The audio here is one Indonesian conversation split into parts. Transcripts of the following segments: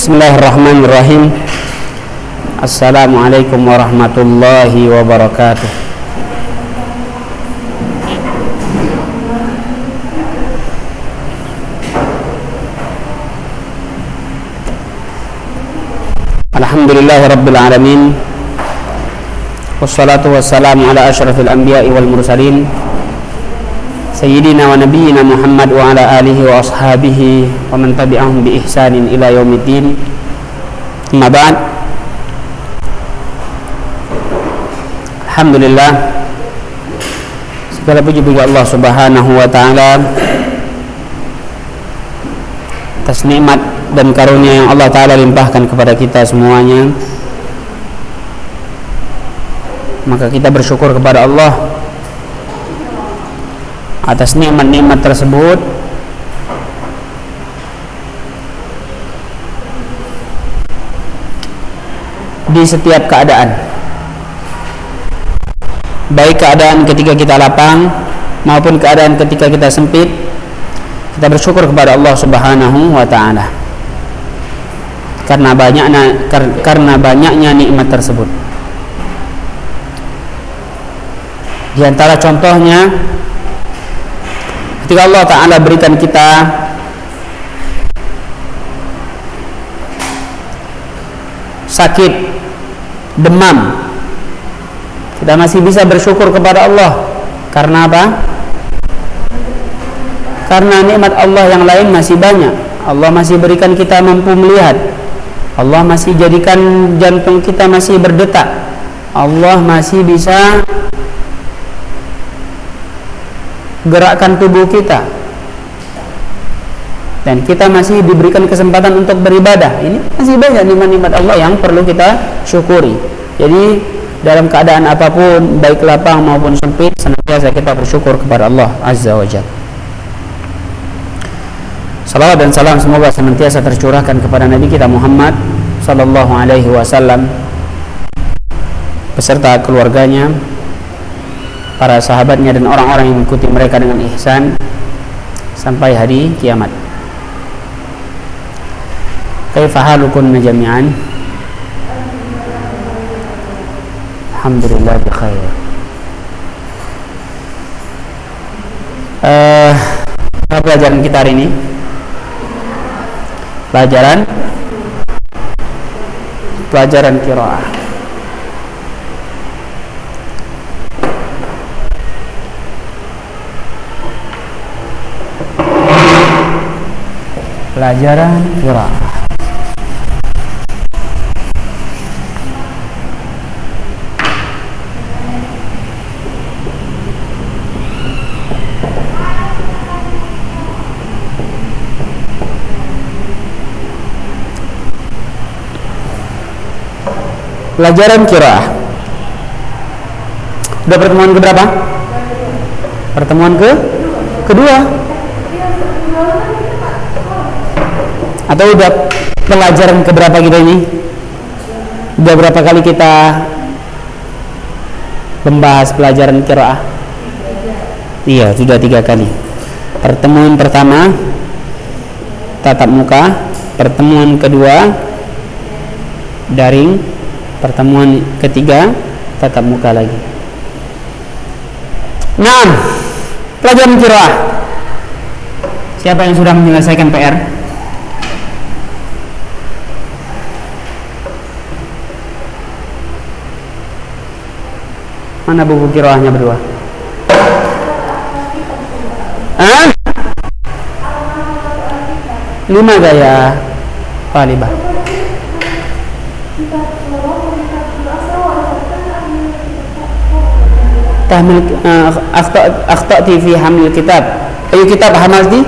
Bismillahirrahmanirrahim. Assalamualaikum warahmatullahi wabarakatuh. Alhamdulillahi rabbil alamin. Wassalatu wassalamu ala asyrafil anbiya'i wal mursalin Sayyidina wa nabiyyina Muhammad wa ala alihi wa ashabihi wa man tabi'ahum bi ihsanin ila yaumiddin. Amma ba'd. Alhamdulillah, segala puji bagi Allah Subhanahu wa taala atas nikmat dan karunia yang Allah taala limpahkan kepada kita semuanya. Maka kita bersyukur kepada Allah atas nikmat-nikmat tersebut, di setiap keadaan, baik keadaan ketika kita lapang maupun keadaan ketika kita sempit. Kita bersyukur kepada Allah Subhanahu wa taala karena banyaknya nikmat tersebut. Di antara contohnya, ketika Allah Ta'ala berikan kita sakit, demam, kita masih bisa bersyukur kepada Allah. Karena apa? Karena nikmat Allah yang lain masih banyak. Allah masih berikan kita mampu melihat. Allah masih jadikan jantung kita masih berdetak. Allah masih bisa gerakkan tubuh kita, dan kita masih diberikan kesempatan untuk beribadah. Ini masih banyak nikmat-nikmat Allah yang perlu kita syukuri. Jadi dalam keadaan apapun, baik lapang maupun sempit, senantiasa kita bersyukur kepada Allah Azza wa Jalla. Salawat dan salam semoga senantiasa tercurahkan kepada Nabi kita Muhammad sallallahu alaihi wasallam beserta keluarganya, para sahabatnya, dan orang-orang yang mengikuti mereka dengan ihsan sampai hari kiamat. Kaifa halukunna jami'an? Alhamdulillah bi khair. Apa pelajaran kita hari ini? Pelajaran qiraah. Pelajaran qiraah. Pelajaran qiraah. Udah pertemuan keberapa? Pertemuan kedua. Atau udah pelajaran keberapa kita ini? Udah berapa kali kita membahas pelajaran qiraah? Iya, sudah 3 kali. Pertemuan pertama tatap muka, pertemuan kedua daring, pertemuan ketiga tatap muka lagi. Nah, pelajaran qiraah. Siapa yang sudah menyelesaikan PR? Mana buku qiraahnya berdua? Hah? 5 gaya Palibah. Tahmil akhtati fi hamil kitab. Ayu kitab hamalti?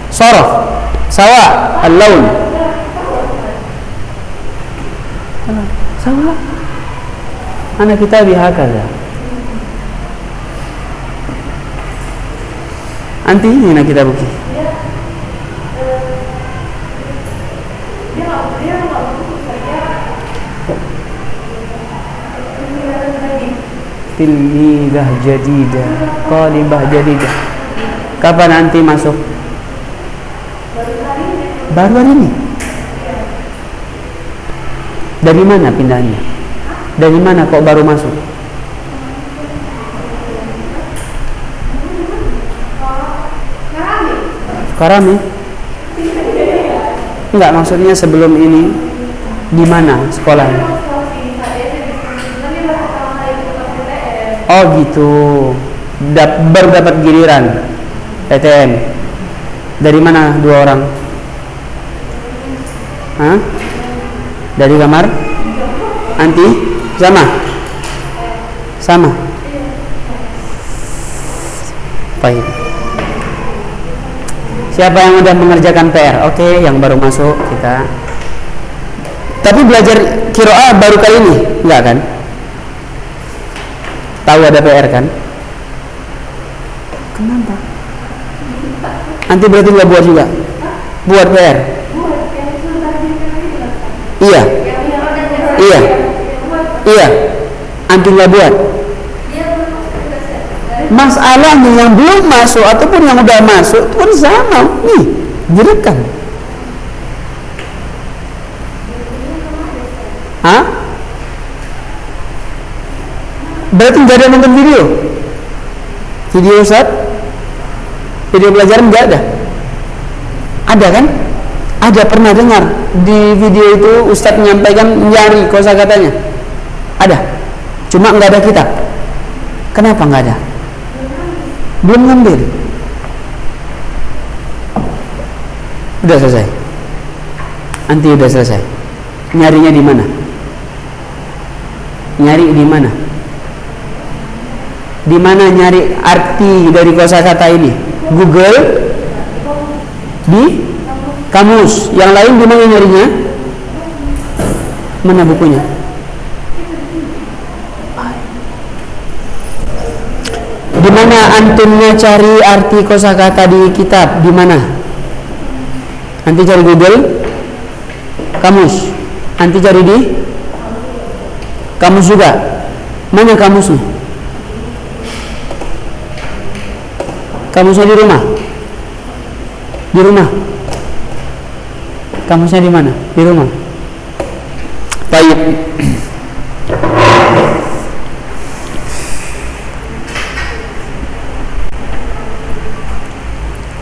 Saraf, sawa, al-laun. Sawa. Ana kitabi hakaza. Anti hina kitabuki. Tilmidah jadidah, talibah jadidah. Kapan anti masuk? Baru hari ini. Dari mana pindahnya? Dari mana kok baru masuk? Karami? Enggak, maksudnya sebelum ini di mana sekolahnya? Oh gitu. Baru dapat giliran PTN. Dari mana 2 orang? Hah? Dari kamar? Anti? Sama? Baik. Siapa yang udah mengerjakan PR? Oke, yang baru masuk kita. Tapi belajar qiraah baru kali ini? Enggak kan? Tahu ada PR kan? Kenapa? Nanti berarti nggak buat juga? Buat PR? Iya. Anti nggak buat? Masalahnya yang belum masuk ataupun yang udah masuk itu pun sama. Nih, direkam. Hah? Berarti nggak ada nonton video? Video Ustaz? Video pelajaran nggak ada? Ada kan? Ada, pernah dengar di video itu Ustaz menyampaikan nyari kosakatanya? Ada. Cuma nggak ada kitab. Kenapa nggak ada? Belum ngambil. Udah selesai. Anti udah selesai. Nyarinya di mana? Nyari di mana? Di mana nyari arti dari kosakata ini? Google? Di kamus. Yang lain di mana nyarinya? Mana bukunya? Di mana antumnya cari arti kosakata di kitab? Di mana? Nanti cari Google, kamus. Nanti cari di kamus juga. Mana kamusnya? Kamusnya di rumah. Di rumah. Kamusnya di mana? Di rumah. Baik.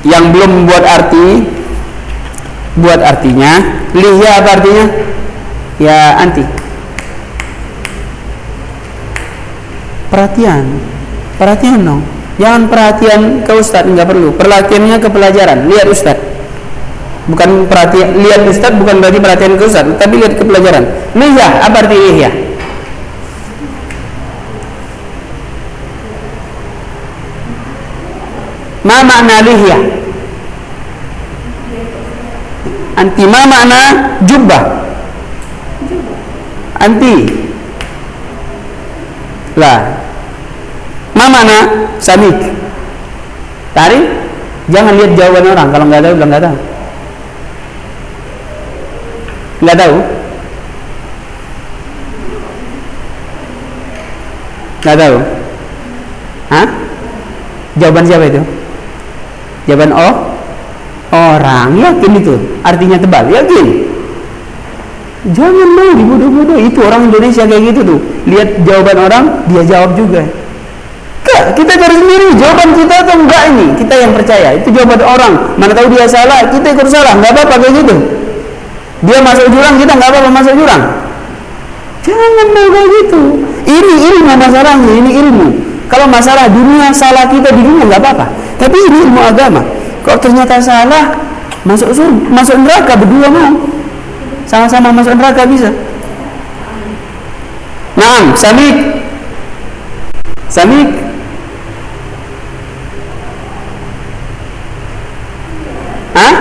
Yang belum buat arti, buat artinya. Lihya apa artinya? Ya, anti. Perhatian dong. Jangan perhatian ke Ustadz, nggak perlu. Perhatiannya ke pelajaran. Lihat Ustadz. Bukan perhatian, lihat Ustadz bukan berarti perhatian ke Ustadz, tapi lihat ke pelajaran. Lihya, apa arti lihya? Ma makna lihya? Anti, ma makna jubbah? Anti. Lah. Ma makna samik? Tari? Jangan lihat jawaban orang. Kalau nggak tahu, bilang nggak tahu. Nggak tahu? Nggak tahu? Hah? Jawaban siapa itu? Jawaban orang. Yakin itu? Artinya tebal? Yakin? Jangan mau dibodoh-bodoh. Itu orang Indonesia kayak gitu tuh. Lihat jawaban orang, dia jawab juga. Kita cari sendiri jawaban kita atau enggak ini. Kita yang percaya. Itu jawaban orang. Mana tahu dia salah, kita ikut salah. Nggak apa-apa kayak gitu. Dia masuk jurang, kita nggak apa-apa masuk jurang. Jangan mau kayak gitu. Ini ilmu masalahnya, ini ilmu. Kalau masalah dunia, salah kita di dunia nggak apa-apa. Tapi ini ilmu agama. Kalau ternyata salah, masuk neraka berdua mau. Sama-sama masuk neraka bisa. Naam, samik. Hah?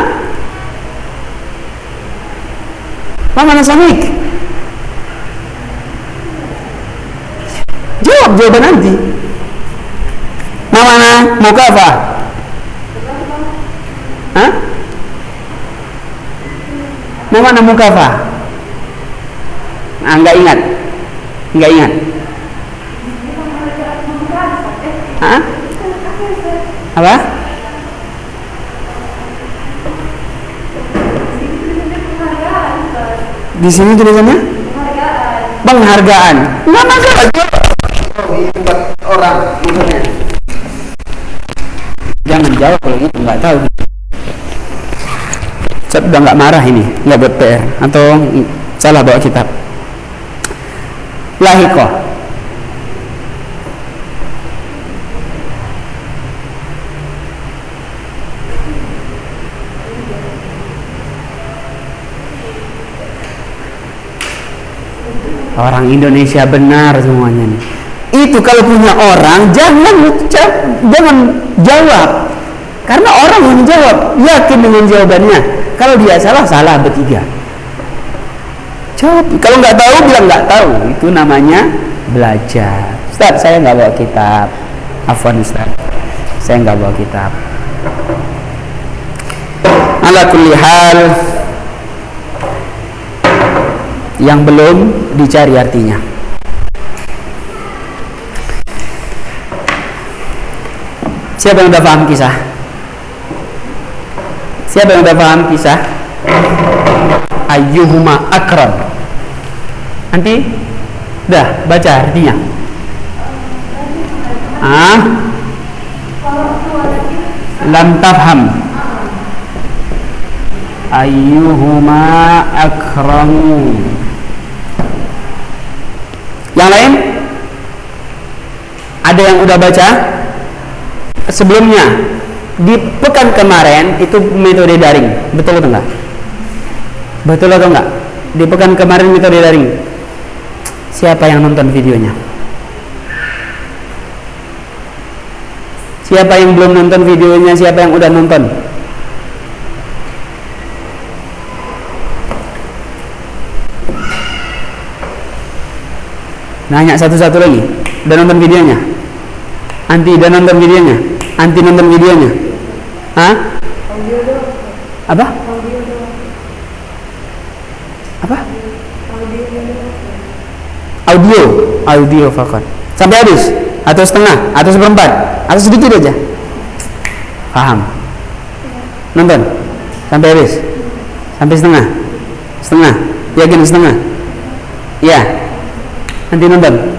Mana samik? Jawab jawaban nanti. Mana mukafah? Hah? Mana mukafah? Enggak ingat. Hah? Apa? Di sini tulisannya? penghargaan. Nggak masalah. Buat orang maksudnya. Jangan jawab kalau gitu, nggak tahu. Saya udah nggak marah ini, nggak buat PR atau salah bawa kitab. Lahiko. Orang Indonesia benar semuanya nih. Itu kalau punya orang jangan jawab. Karena orang yang jawab yakin dengan jawabannya. Kalau dia salah, salah bertiga. Jawab. Kalau nggak tahu bilang nggak tahu. Itu namanya belajar. Ustaz, saya nggak bawa kitab. Afwan Ustaz, saya nggak bawa kitab. Ala kulli hal, yang belum dicari artinya. Siapa yang udah paham kisah? Siapa yang udah paham kisah? Ayyuhuma akram. Nanti udah baca artinya. Lam tafham. Ayyuhuma akramu. Yang lain? Ada yang udah baca? Sebelumnya di pekan kemarin itu metode daring, betul atau enggak? Betul atau enggak? Di pekan kemarin metode daring. Siapa yang nonton videonya? Siapa yang belum nonton videonya? Siapa yang udah nonton? Nanya satu-satu lagi. Udah nonton videonya? Anti udah nonton videonya? Anti nonton videonya? Hah? Apa? Apa? Audio fakon. Sampai habis? Atau setengah? Atau seperempat? Atau sedikit aja? Paham? Nonton? Sampai habis? Sampai setengah? Setengah? Yakin setengah? Ya. Nanti nonton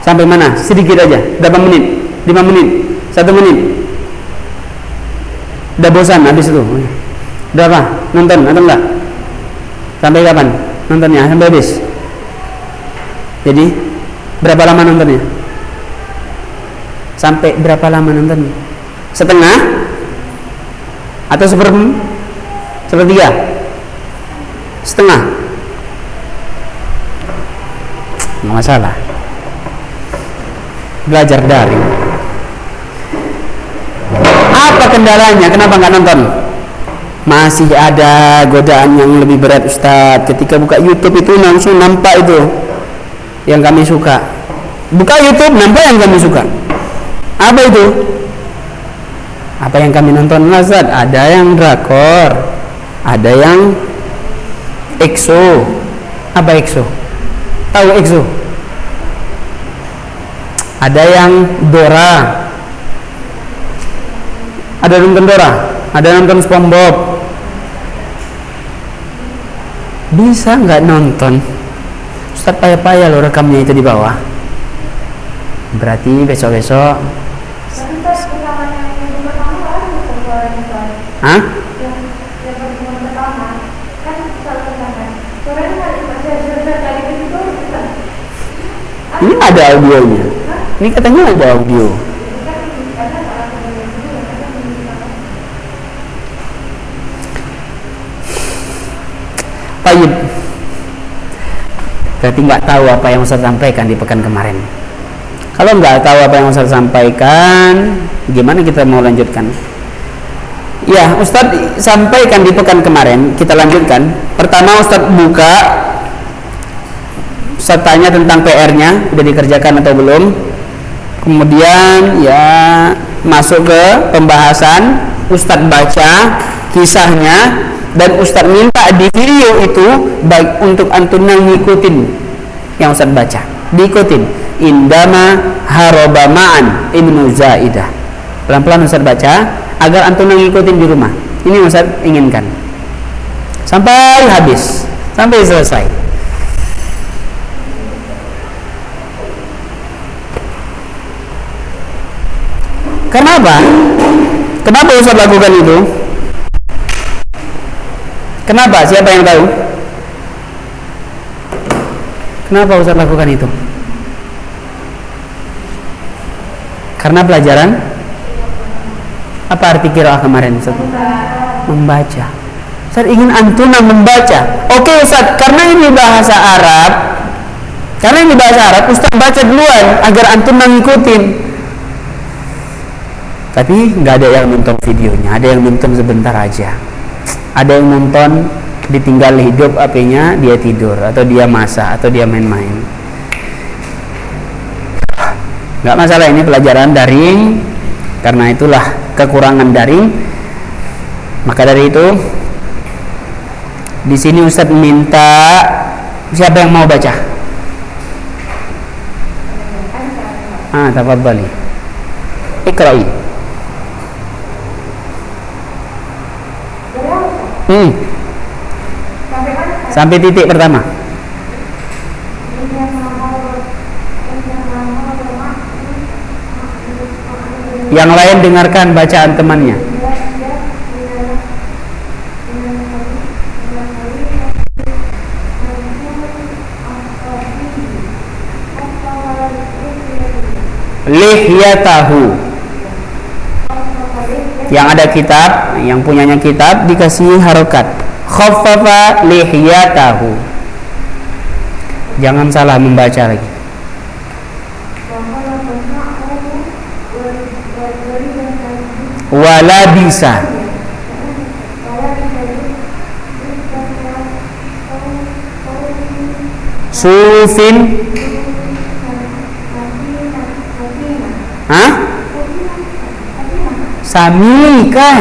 sampai mana? Sedikit aja. Berapa menit? 5 menit? 1 menit? Udah bosan habis itu? Udah apa? Nonton atau enggak? Sampai kapan nontonnya? Sampai habis? Jadi berapa lama nontonnya? Sampai berapa lama nontonnya? Setengah? Atau sepertiga? Setengah? Nggak masalah. Belajar daring. Apa kendalanya? Kenapa nggak nonton? Masih ada godaan yang lebih berat Ustadz. Ketika buka YouTube itu langsung nampak itu yang kami suka. Buka YouTube nampak yang kami suka. Apa itu? Apa yang kami nonton Ustadz? Ada yang drakor, ada yang EXO. Apa EXO? Tahu EXO? Ada yang Dora. Ada nonton Dora, ada nonton SpongeBob. Bisa nggak nonton? Ustaz payah-payah lo rekamnya itu di bawah. Berarti besok-besok. Hah? Ini ada audionya. Ini katanya ada audio. Baik. Berarti nggak tahu apa yang Ustaz sampaikan di pekan kemarin. Kalau nggak tahu apa yang Ustaz sampaikan, gimana kita mau lanjutkan? Ya, Ustaz sampaikan di pekan kemarin. Kita lanjutkan. Pertama Ustaz buka. Ustaz tanya tentang PR-nya, udah dikerjakan atau belum. Kemudian ya masuk ke pembahasan. Ustaz baca kisahnya dan Ustaz minta di video itu baik untuk antum yang ngikutin yang Ustaz baca, diikutin. Indama haroba ma'an Ibnu Zaidah. Pelan-pelan Ustaz baca agar antum yang ngikutin di rumah. Ini Ustaz inginkan sampai habis, sampai selesai. Kenapa? Kenapa Ustaz lakukan itu? Kenapa? Siapa yang tahu? Kenapa Ustaz lakukan itu? Karena pelajaran apa arti qiraah kemarin Ustaz? Membaca. Ustaz ingin antuna membaca. Oke Ustaz, karena ini bahasa Arab. Karena ini bahasa Arab, Ustaz baca duluan agar antuna ngikutin. Tapi nggak ada yang nonton videonya, ada yang nonton sebentar aja. Ada yang nonton ditinggal hidup HP-nya, dia tidur atau dia masak atau dia main-main. Nggak masalah, ini pelajaran daring. Karena itulah kekurangan daring. Maka dari itu di sini Ustaz minta siapa yang mau baca? Tafadhali. Iqra'i. Sampai titik pertama. Yang lain dengarkan bacaan temannya. Lihyatahu. Yang ada kitab, yang punyanya kitab dikasih harokat. Khaffafa lihyatahu. Jangan salah membaca lagi. Wala bisa. Sufin. Hah? Samika.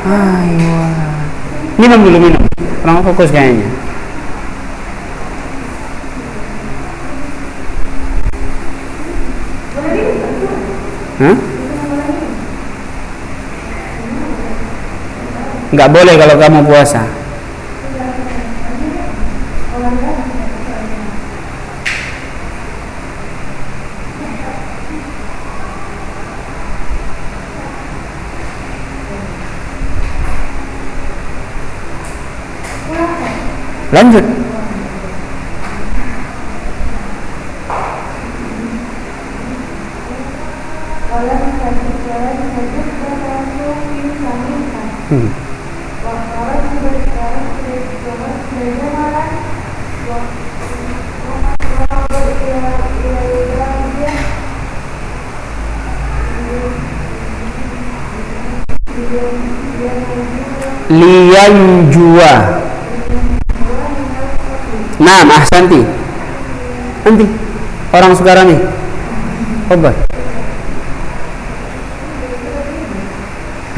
Ayo. Minum dulu, minum. Kurang fokus kayaknya. Hah? Nggak boleh kalau kamu puasa. Lanjut. Liyanjua. Nah, ahsanti. Nanti orang sekarang nih. Obat.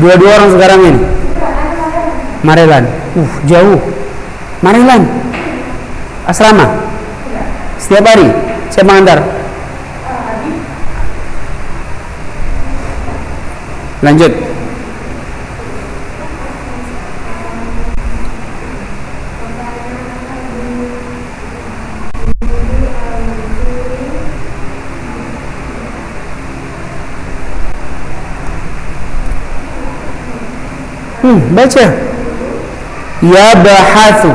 Dua-dua orang sekarang ini. Marelan. Jauh. Marelan. Asrama. Setiap hari saya mengantar. Lanjut. Baca. Ya bahathu.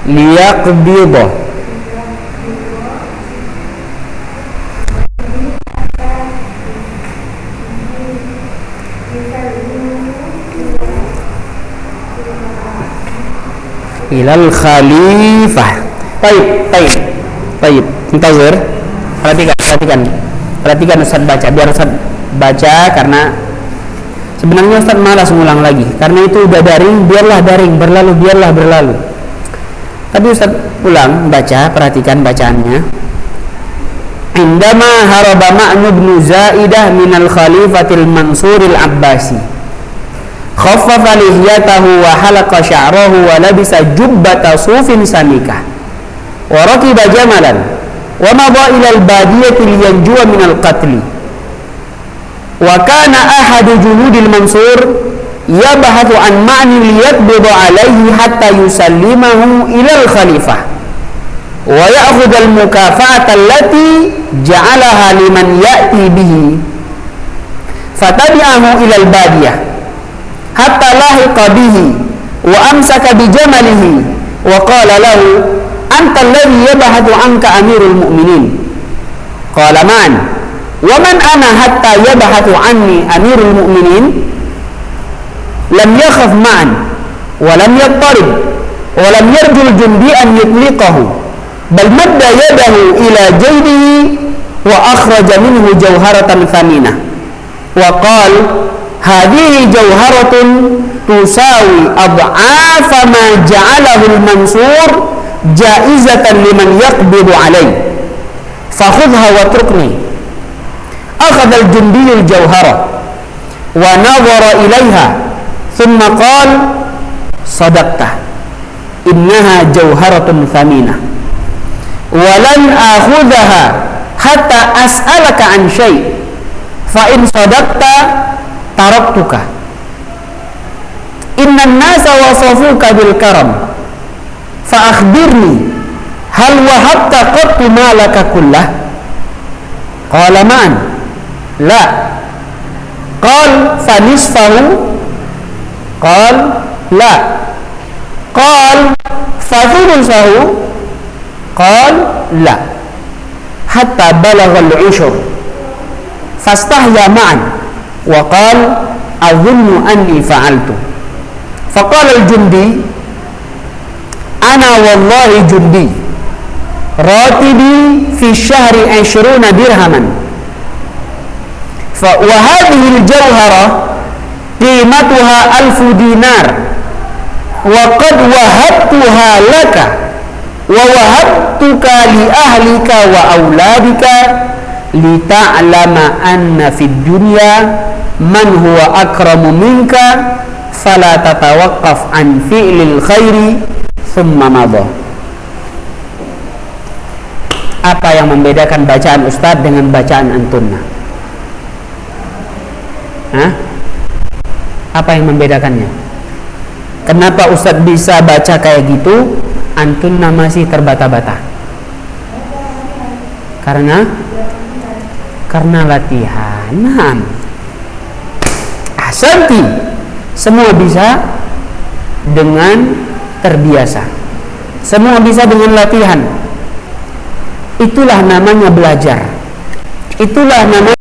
Liyaqbidha. Ilal khalifah. Baik. Intazir. Perhatikan Ustaz baca. Biar Ustaz baca karena sebenarnya Ustaz malas ngulang lagi. Karena itu udah daring, biarlah daring, biarlah berlalu. Tapi Ustaz ulang baca, perhatikan bacaannya. Indama haraba Ma'nu bin Zaidah minal khalifatil Mansuril Abbasi. Khaffafa lihyatahu wa halaqa sya'rahu wa labisa jubbata sufin sanika. Wa raqiba jamalan wa madha ila al-badiyati liyanjuwa min al-qatl. Wa kana ahadu junudil Mansur yabhathu an ma'ni liyaqbidu alaihi hatta yusallimahu ila al-khalifah wa ya'khudh al-mukafa'ata allati ja'alaha liman ya'ti bihi fatabi'ahu ila al-badiyah hatta lahiqa bihi wa amsaka bi jamalihi wa qala lahu anta alladhi yabhathu anka amirul mu'minin qala man wa man ana hatta yabhathu anni amirul mu'minin lam yakhaf ma'an wa lam yattarib wa lam yarjul jundi an yutliqahu bal madda yadahu ila jaydihi wa akhraja minhu jawharatan thaminah wa qala hadhihi jawharatun tusawi ad'afa ma ja'alahu al-mansur jaizatan liman yaqbidu alayhi fakhudha wa trukni akhadha al-jundi al-jawhara wa nadhara ilayha thumma qala sadaqta innaha jawharatun thaminah wa lan akhudhaha hatta as'alaka an shay' fa in sadaqta taraktuka innan nasa wasafuka bil karam fa akhbirni hal wahabta qattu malaka kullah qala man la qal fa nisfahu qal la qal fa thuluthahu qal la hatta balagha al-ushr fastahya ma'an wa qal adhunnu anni fa'altu faqala al-jundi ana wallahi jundi ratibi fi syahri 20 dirhaman wa hadhihi al-jawhara qimatuha 1000 dinar wa qad wahabtuha laka wa wahabtuka li ahlika wa auladika lita'lama anna fid dunya man huwa akramu minka fala tatawaqqaf an fi'lil khairi thumma madha. Apa yang membedakan bacaan Ustadz dengan bacaan antunna? Apa yang membedakannya? Kenapa Ustadz bisa baca kayak gitu, antunna masih terbata-bata? Karena latihan. Ahsanti. Semua bisa dengan terbiasa. Semua bisa dengan latihan. Itulah namanya belajar. Itulah namanya